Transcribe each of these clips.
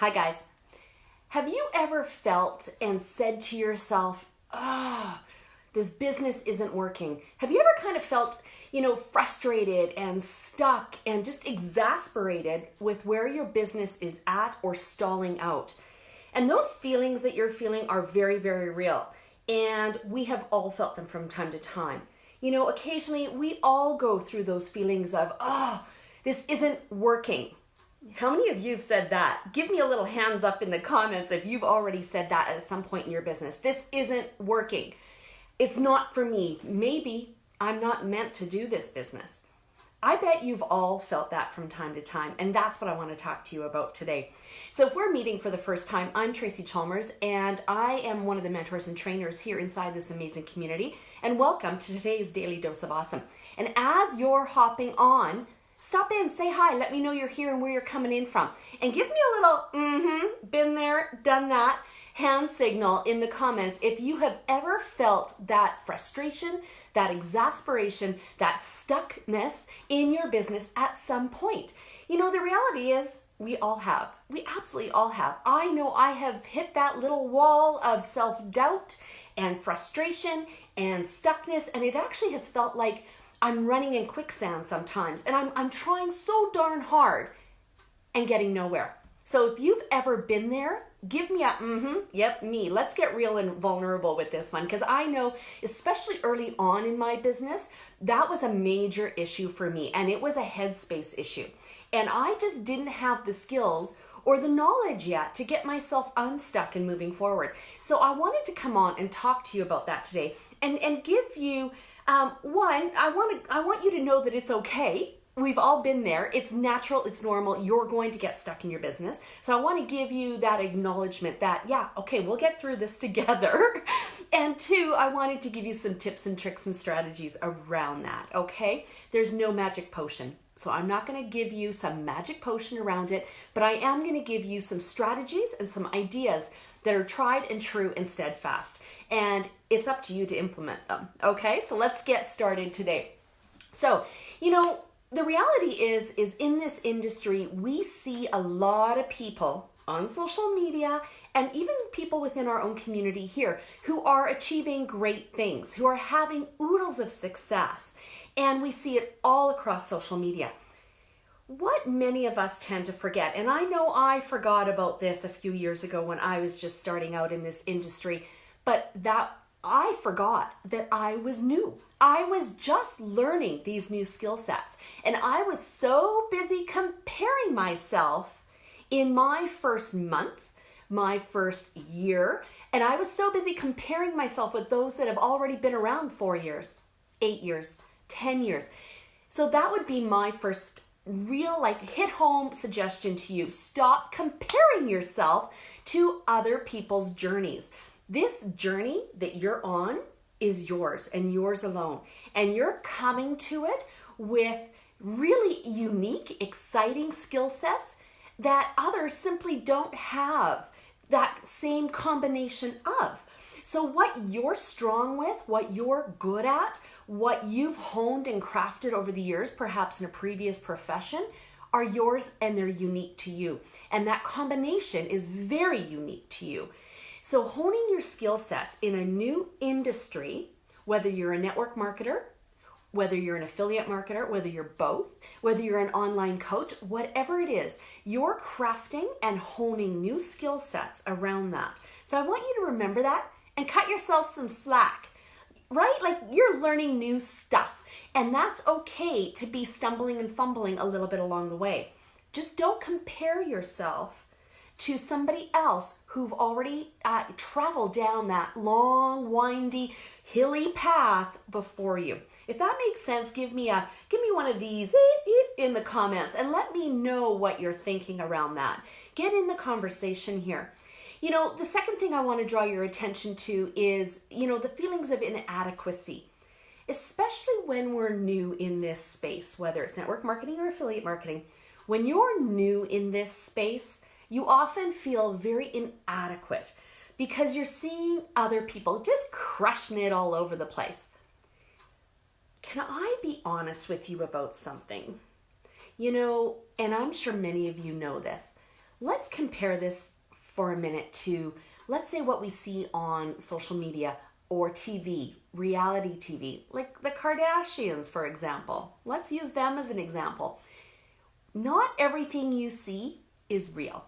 Hi guys. Have you ever felt and said to yourself, this business isn't working? Have you ever kind of felt, frustrated and stuck and just exasperated with where your business is at or stalling out? And those feelings that you're feeling are very, very real. And we have all felt them from time to time. Occasionally we all go through those feelings of, this isn't working. How many of you have said that? Give me a little hands up in the comments if you've already said that at some point in your business. This isn't working. It's not for me. Maybe I'm not meant to do this business. I bet you've all felt that from time to time, and that's what I want to talk to you about today. So if we're meeting for the first time, I'm Tracy Chalmers, and I am one of the mentors and trainers here inside this amazing community, and welcome to today's Daily Dose of Awesome. And as you're hopping on, stop in, say hi, let me know you're here and where you're coming in from. And give me a little, been there, done that, hand signal in the comments if you have ever felt that frustration, that exasperation, that stuckness in your business at some point. The reality is we all have. We absolutely all have. I know I have hit that little wall of self-doubt and frustration and stuckness, and it actually has felt like I'm running in quicksand sometimes, and I'm trying so darn hard and getting nowhere. So if you've ever been there, give me a yep, me. Let's get real and vulnerable with this one, because I know, especially early on in my business, that was a major issue for me, and it was a headspace issue. And I just didn't have the skills or the knowledge yet to get myself unstuck and moving forward. So I wanted to come on and talk to you about that today and give you one, I want you to know that it's okay. We've all been there. It's natural. It's normal. You're going to get stuck in your business. So I want to give you that acknowledgement that, yeah, okay, we'll get through this together. And two, I wanted to give you some tips and tricks and strategies around that, okay? There's no magic potion. So I'm not going to give you some magic potion around it, but I am going to give you some strategies and some ideas that are tried and true and steadfast. And it's up to you to implement them, okay? So let's get started today. So, the reality is in this industry, we see a lot of people on social media and even people within our own community here who are achieving great things, who are having oodles of success. And we see it all across social media. What many of us tend to forget, and I know I forgot about this a few years ago when I was just starting out in this industry, but that I forgot that I was new. I was just learning these new skill sets, and I was so busy comparing myself in my first month, my first year, and I was so busy comparing myself with those that have already been around 4 years, 8 years, 10 years. So that would be my first real hit home suggestion to you. Stop comparing yourself to other people's journeys. This journey that you're on is yours and yours alone. And you're coming to it with really unique, exciting skill sets that others simply don't have that same combination of. So what you're strong with, what you're good at, what you've honed and crafted over the years, perhaps in a previous profession, are yours and they're unique to you. And that combination is very unique to you. So honing your skill sets in a new industry, whether you're a network marketer, whether you're an affiliate marketer, whether you're both, whether you're an online coach, whatever it is, you're crafting and honing new skill sets around that. So I want you to remember that and cut yourself some slack, right? You're learning new stuff, and that's okay to be stumbling and fumbling a little bit along the way. Just don't compare yourself to somebody else who've already traveled down that long, windy, hilly path before you. If that makes sense, give me one of these in the comments and let me know what you're thinking around that. Get in the conversation here. The second thing I want to draw your attention to is, the feelings of inadequacy, especially when we're new in this space, whether it's network marketing or affiliate marketing. When you're new in this space, you often feel very inadequate because you're seeing other people just crushing it all over the place. Can I be honest with you about something? And I'm sure many of you know this. let's compare this for a minute to, let's say, what we see on social media or TV, reality TV, like the Kardashians, for example. Let's use them as an example. Not everything you see is real.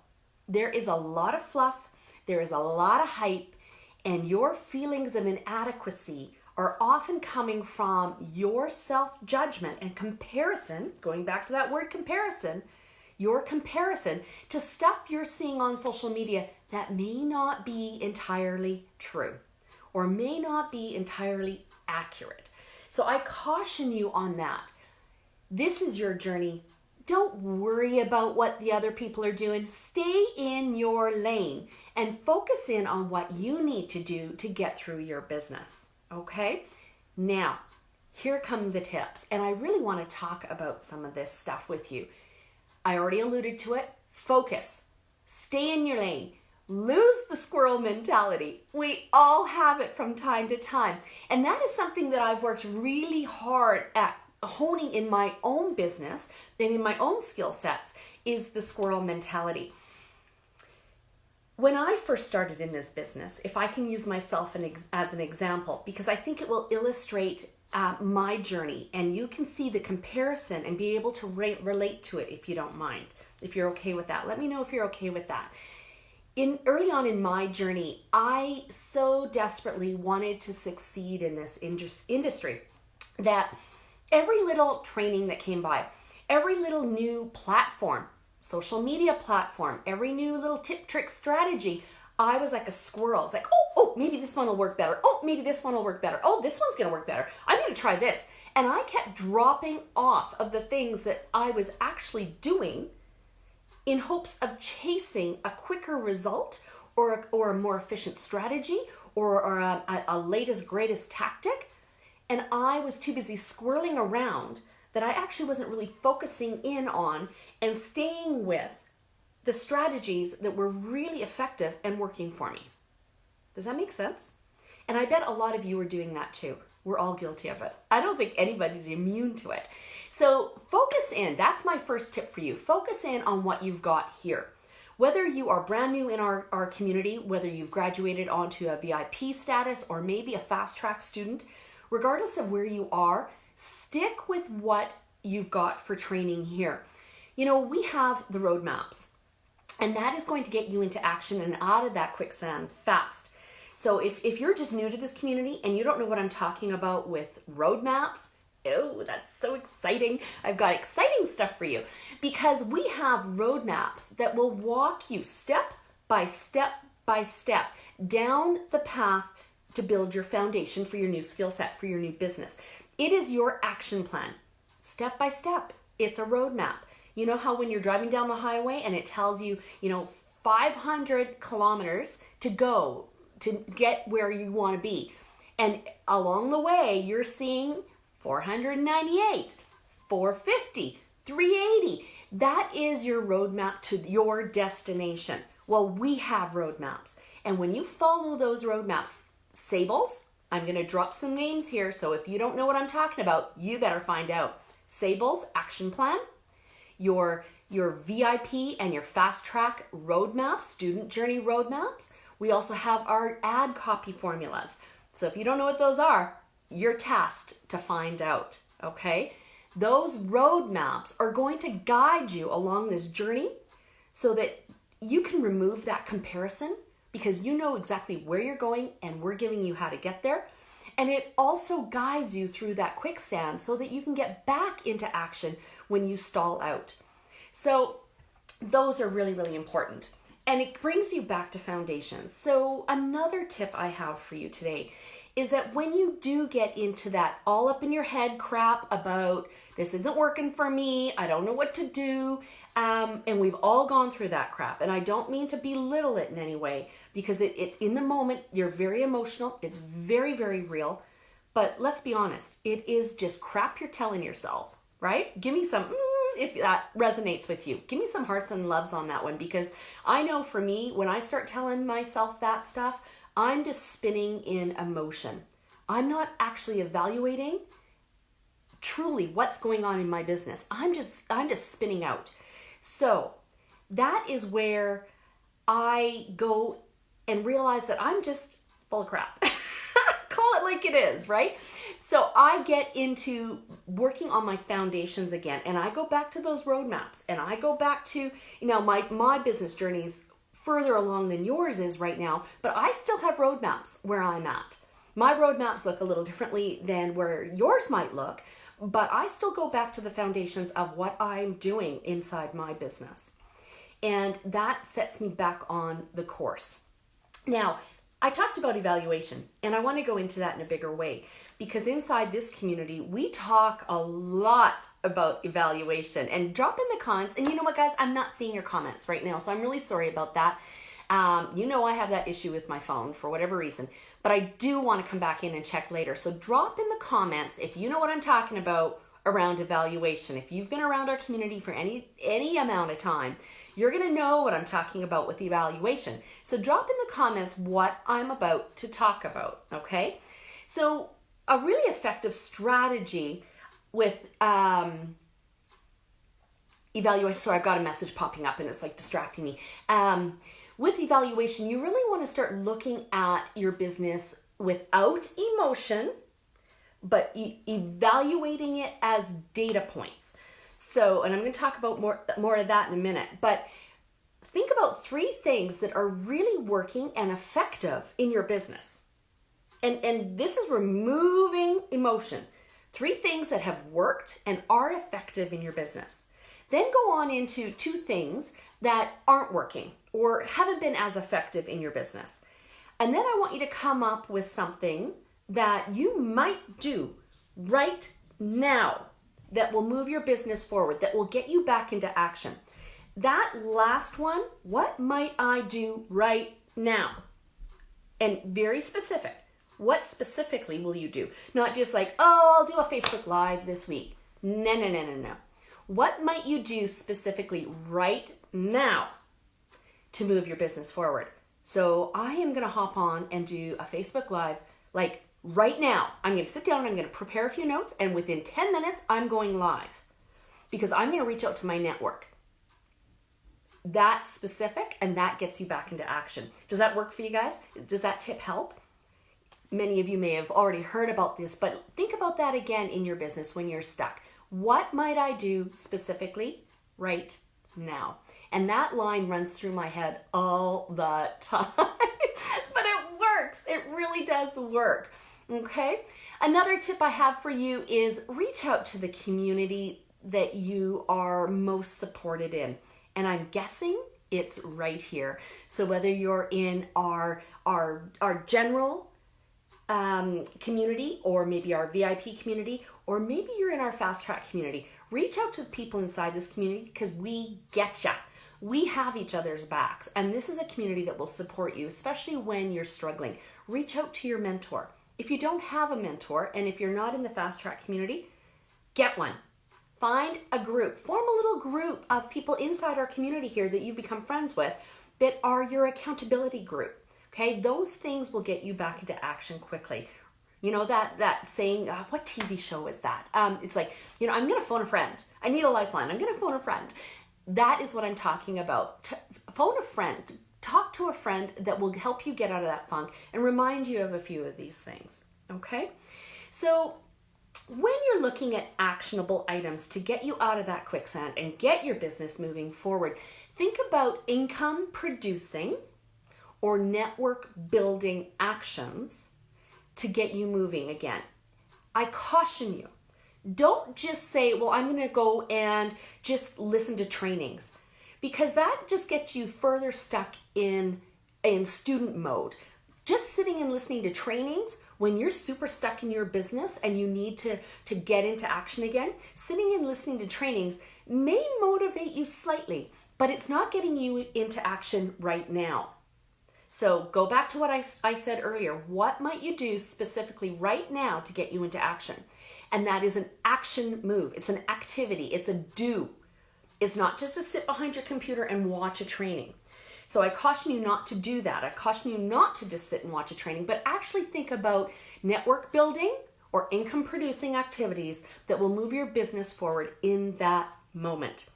There is a lot of fluff, there is a lot of hype, and your feelings of inadequacy are often coming from your self-judgment and comparison, going back to that word comparison, your comparison to stuff you're seeing on social media that may not be entirely true or may not be entirely accurate. So I caution you on that. This is your journey. Don't worry about what the other people are doing. Stay in your lane and focus in on what you need to do to get through your business. Okay? Now, here come the tips. And I really want to talk about some of this stuff with you. I already alluded to it. Focus. Stay in your lane. Lose the squirrel mentality. We all have it from time to time. And that is something that I've worked really hard at honing in my own business and in my own skill sets, is the squirrel mentality. When I first started in this business, if I can use myself as an example, because I think it will illustrate my journey and you can see the comparison and be able to relate to it if you don't mind, if you're okay with that. Let me know if you're okay with that. Early on in my journey, I so desperately wanted to succeed in this industry that every little training that came by, every little new platform, social media platform, every new little tip, trick, strategy, I was like a squirrel. I was like, oh, maybe this one will work better. Oh, maybe this one will work better. Oh, this one's going to work better. I'm going to try this. And I kept dropping off of the things that I was actually doing in hopes of chasing a quicker result or a more efficient strategy or a latest, greatest tactic. And I was too busy squirreling around that I actually wasn't really focusing in on and staying with the strategies that were really effective and working for me. Does that make sense? And I bet a lot of you are doing that too. We're all guilty of it. I don't think anybody's immune to it. So focus in. That's my first tip for you. Focus in on what you've got here. Whether you are brand new in our community, whether you've graduated onto a VIP status or maybe a fast track student, regardless of where you are, stick with what you've got for training here. You know, we have the roadmaps, and that is going to get you into action and out of that quicksand fast. So if you're just new to this community and you don't know what I'm talking about with roadmaps, oh, that's so exciting. I've got exciting stuff for you because we have roadmaps that will walk you step by step by step down the path to build your foundation for your new skill set, for your new business. It is your action plan, step by step. It's a roadmap. You know how when you're driving down the highway and it tells you, 500 kilometers to go to get where you want to be. And along the way, you're seeing 498, 450, 380. That is your roadmap to your destination. Well, we have roadmaps. And when you follow those roadmaps, Sables, I'm going to drop some names here, so if you don't know what I'm talking about, you better find out. Sables action plan, your VIP and your fast track roadmaps, student journey roadmaps. We also have our ad copy formulas. So if you don't know what those are, you're tasked to find out, okay? Those roadmaps are going to guide you along this journey so that you can remove that comparison because you know exactly where you're going and we're giving you how to get there. And it also guides you through that quicksand so that you can get back into action when you stall out. So those are really, really important. And it brings you back to foundations. So another tip I have for you today is that when you do get into that all up in your head crap about this isn't working for me, I don't know what to do, and we've all gone through that crap. And I don't mean to belittle it in any way because it in the moment, you're very emotional. It's very, very real. But let's be honest, it is just crap you're telling yourself, right? Give me some, if that resonates with you. Give me some hearts and loves on that one because I know for me, when I start telling myself that stuff, I'm just spinning in emotion. I'm not actually evaluating truly what's going on in my business. I'm just spinning out. So that is where I go and realize that I'm just full of crap. Call it like it is, right? So I get into working on my foundations again, and I go back to those roadmaps, and I go back to, my business journey's further along than yours is right now, but I still have roadmaps where I'm at. My roadmaps look a little differently than where yours might look, but I still go back to the foundations of what I'm doing inside my business. And that sets me back on the course. Now, I talked about evaluation, and I want to go into that in a bigger way, because inside this community, we talk a lot about evaluation. And drop in the comments. And you know what, guys? I'm not seeing your comments right now, so I'm really sorry about that. I have that issue with my phone for whatever reason, but I do want to come back in and check later. So drop in the comments if you know what I'm talking about around evaluation. If you've been around our community for any amount of time, you're going to know what I'm talking about with evaluation. So drop in the comments what I'm about to talk about, okay? So a really effective strategy with evaluation, sorry, I've got a message popping up and it's like distracting me. With evaluation, you really want to start looking at your business without emotion, but evaluating it as data points. So, and I'm going to talk about more of that in a minute, but think about 3 things that are really working and effective in your business. And this is removing emotion. 3 things that have worked and are effective in your business. Then go on into 2 things that aren't working or haven't been as effective in your business. And then I want you to come up with something that you might do right now that will move your business forward, that will get you back into action. That last one, what might I do right now? And very specific. What specifically will you do? Not just like, I'll do a Facebook Live this week. No. What might you do specifically right now to move your business forward? So I am going to hop on and do a Facebook Live like right now. I'm going to sit down, I'm going to prepare a few notes, and within 10 minutes, I'm going live because I'm going to reach out to my network. That's specific, and that gets you back into action. Does that work for you guys? Does that tip help? Many of you may have already heard about this, but think about that again in your business when you're stuck. What might I do specifically right now? And that line runs through my head all the time, but it works. It really does work. Okay. Another tip I have for you is reach out to the community that you are most supported in. And I'm guessing it's right here. So whether you're in our general community, or maybe our VIP community, or maybe you're in our fast track community, reach out to the people inside this community because we get ya. We have each other's backs, and this is a community that will support you, especially when you're struggling. Reach out to your mentor. If you don't have a mentor, and if you're not in the fast track community, get one. Find a group, form a little group of people inside our community here that you've become friends with that are your accountability group. Okay, those things will get you back into action quickly. You know that saying, what TV show is that? It's like, I'm going to phone a friend. I need a lifeline. I'm going to phone a friend. That is what I'm talking about. Phone a friend. Talk to a friend that will help you get out of that funk and remind you of a few of these things. Okay? So when you're looking at actionable items to get you out of that quicksand and get your business moving forward, think about income producing or network building actions to get you moving again. I caution you, don't just say, well, I'm going to go and just listen to trainings, because that just gets you further stuck in student mode. Just sitting and listening to trainings when you're super stuck in your business and you need to get into action again, sitting and listening to trainings may motivate you slightly, but it's not getting you into action right now. So go back to what I said earlier. What might you do specifically right now to get you into action? And that is an action move. It's an activity. It's a do. It's not just to sit behind your computer and watch a training. So I caution you not to do that. I caution you not to just sit and watch a training, but actually think about network building or income producing activities that will move your business forward in that moment.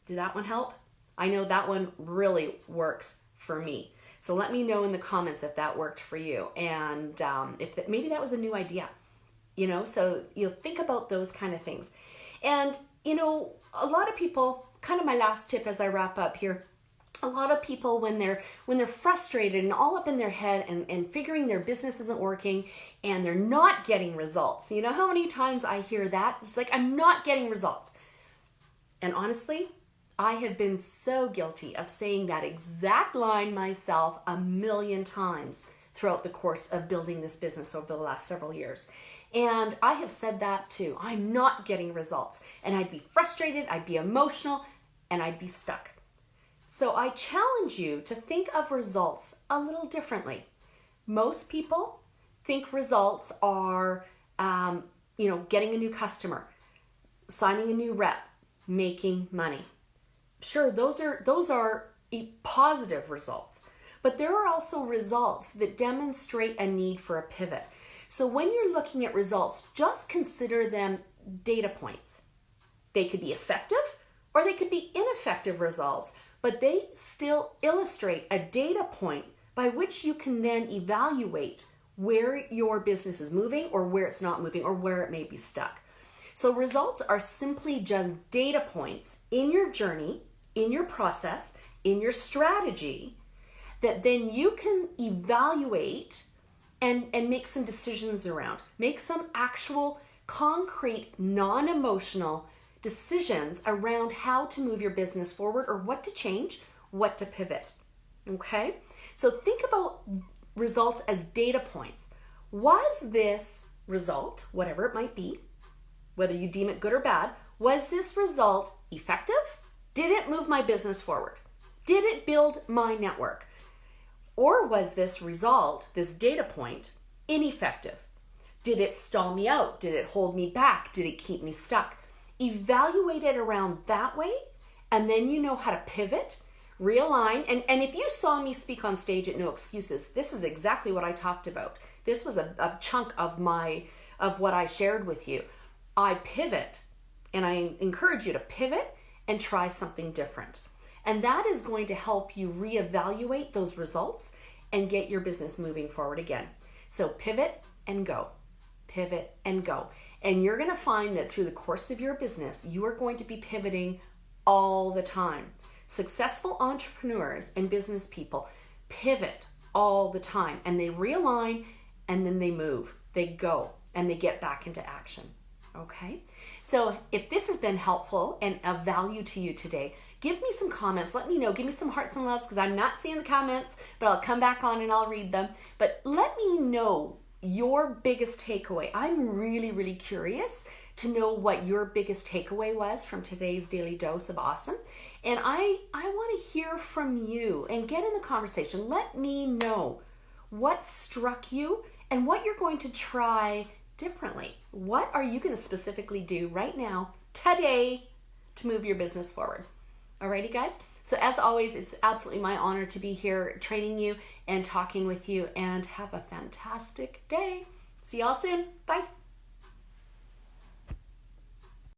Did that one help? I know that one really works for me. So let me know in the comments if that worked for you, and if maybe that was a new idea. So think about those kind of things. And a lot of people, kind of my last tip as I wrap up here, a lot of people when they're frustrated and all up in their head and figuring their business isn't working and they're not getting results. You know how many times I hear that? It's like, I'm not getting results. And honestly, I have been so guilty of saying that exact line myself a million times throughout the course of building this business over the last several years. And I have said that too. I'm not getting results. And I'd be frustrated, I'd be emotional, and I'd be stuck. So I challenge you to think of results a little differently. Most people think results are, getting a new customer, signing a new rep, making money. Sure, those are positive results, but there are also results that demonstrate a need for a pivot. So when you're looking at results, just consider them data points. They could be effective or they could be ineffective results, but they still illustrate a data point by which you can then evaluate where your business is moving or where it's not moving or where it may be stuck. So results are simply just data points in your journey, in your process, in your strategy that then you can evaluate and make some decisions around. Make some actual concrete, non-emotional decisions around how to move your business forward or what to change, what to pivot. Okay? So think about results as data points. Was this result, whatever it might be, whether you deem it good or bad, was this result effective? Did it move my business forward? Did it build my network? Or was this result, this data point, ineffective? Did it stall me out? Did it hold me back? Did it keep me stuck? Evaluate it around that way, and then you know how to pivot, realign. And if you saw me speak on stage at No Excuses, this is exactly what I talked about. This was a chunk of what I shared with you. I pivot, and I encourage you to pivot and try something different. And that is going to help you reevaluate those results and get your business moving forward again. So pivot and go. Pivot and go. And you're going to find that through the course of your business, you are going to be pivoting all the time. Successful entrepreneurs and business people pivot all the time, and they realign, and then they move. They go, and they get back into action. Okay? So if this has been helpful and of value to you today, give me some comments. Let me know. Give me some hearts and loves because I'm not seeing the comments, but I'll come back on and I'll read them. But let me know your biggest takeaway. I'm really, really curious to know what your biggest takeaway was from today's Daily Dose of Awesome. And I want to hear from you and get in the conversation. Let me know what struck you and what you're going to try differently. What are you going to specifically do right now, today, to move your business forward? Alrighty, guys. So as always, it's absolutely my honor to be here training you and talking with you, and have a fantastic day. See y'all soon. Bye.